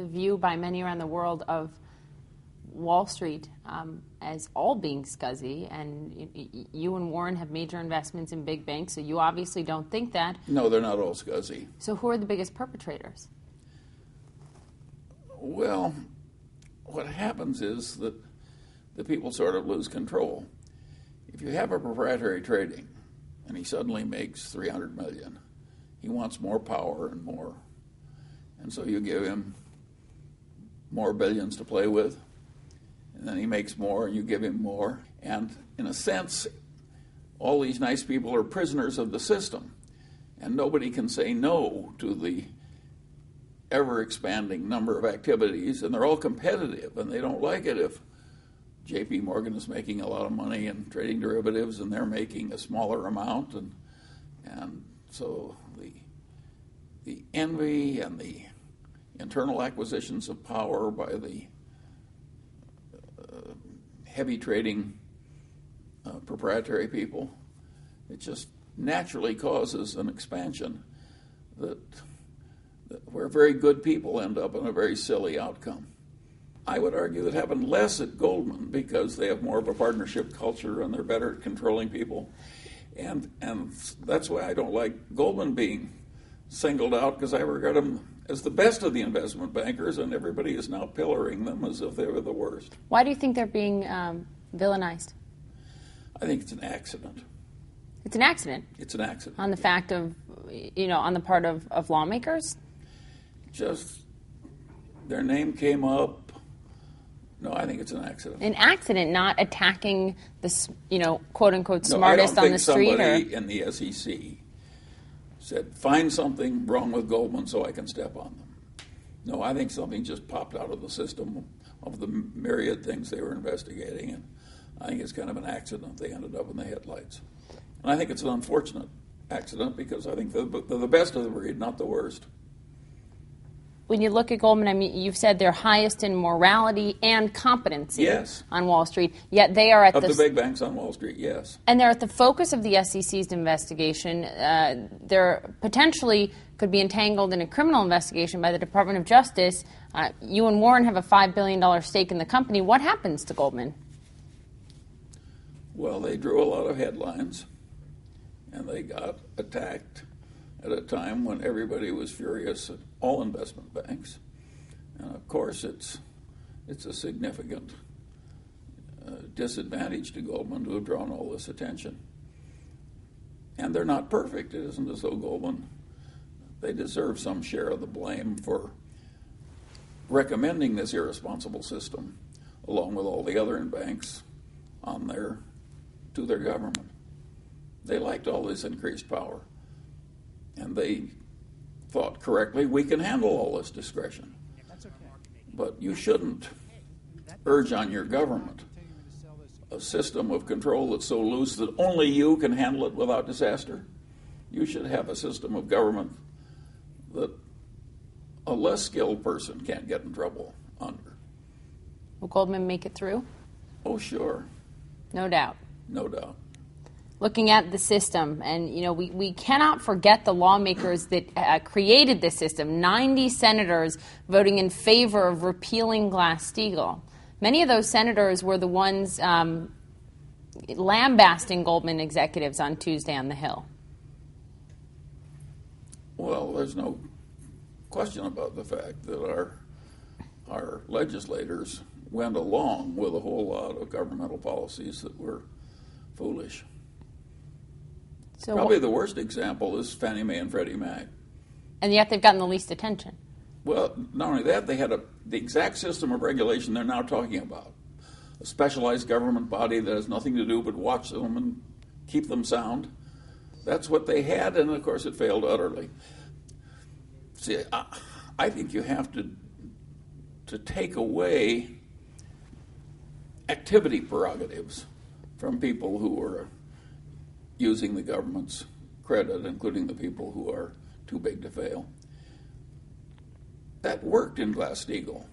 view by many around the world of Wall Street as all being scuzzy, and you and Warren have major investments in big banks, so you obviously don't think that. No, they're not all scuzzy. So who are the biggest perpetrators? Well, what happens is that the people sort of lose control. If you have a proprietary trading and he suddenly makes $300 million, he wants more power and more. And so you give him more billions to play with, and then he makes more and you give him more. And in a sense, all these nice people are prisoners of the system, and nobody can say no to the ever-expanding number of activities, and they're all competitive, and they don't like it if J.P. Morgan is making a lot of money in trading derivatives and they're making a smaller amount, and so the envy and the internal acquisitions of power by the heavy trading proprietary people, it just naturally causes an expansion where very good people end up in a very silly outcome. I would argue that happened less at Goldman because they have more of a partnership culture and they're better at controlling people. And that's why I don't like Goldman being singled out, because I regard them as the best of the investment bankers, and everybody is now pillaring them as if they were the worst. Why do you think they're being villainized? I think it's an accident. It's an accident? It's an accident. On the fact of, on the part of lawmakers? Just their name came up. No, I think it's an accident. An accident, not attacking the, quote unquote, smartest on the street. Somebody in the SEC said, find something wrong with Goldman so I can step on them. No, I think something just popped out of the system of the myriad things they were investigating, and I think it's kind of an accident they ended up in the headlights. And I think it's an unfortunate accident because I think they're the best of the breed, not the worst. When you look at Goldman, you've said they're highest in morality and competency on Wall Street, yet they are at the big banks on Wall Street, yes. And they're at the focus of the SEC's investigation. They're potentially could be entangled in a criminal investigation by the Department of Justice. You and Warren have a $5 billion stake in the company. What happens to Goldman? Well, they drew a lot of headlines, and they got attacked at a time when everybody was furious at all investment banks. And of course, it's a significant disadvantage to Goldman to have drawn all this attention. And they're not perfect. It isn't as though Goldman, they deserve some share of the blame for recommending this irresponsible system, along with all the other banks, to their government. They liked all this increased power. And they thought correctly, we can handle all this discretion. But you shouldn't urge on your government a system of control that's so loose that only you can handle it without disaster. You should have a system of government that a less skilled person can't get in trouble under. Will Goldman make it through? Oh, sure. No doubt. No doubt. Looking at the system, and we cannot forget the lawmakers that created this system. 90 senators voting in favor of repealing GlassSteagall. Many of those senators were the ones lambasting Goldman executives on Tuesday on the Hill. Well, there's no question about the fact that our legislators went along with a whole lot of governmental policies that were foolish. So probably the worst example is Fannie Mae and Freddie Mac. And yet they've gotten the least attention. Well, not only that, they had the exact system of regulation they're now talking about. A specialized government body that has nothing to do but watch them and keep them sound. That's what they had, and of course it failed utterly. See, I think you have to take away activity prerogatives from people who are using the government's credit, including the people who are too big to fail. That worked in GlassSteagall.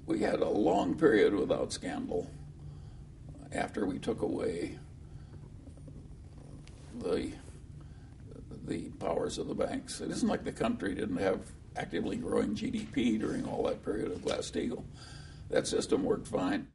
We had a long period without scandal after we took away the powers of the banks. It isn't like the country didn't have actively growing GDP during all that period of Glass-Steagall. That system worked fine.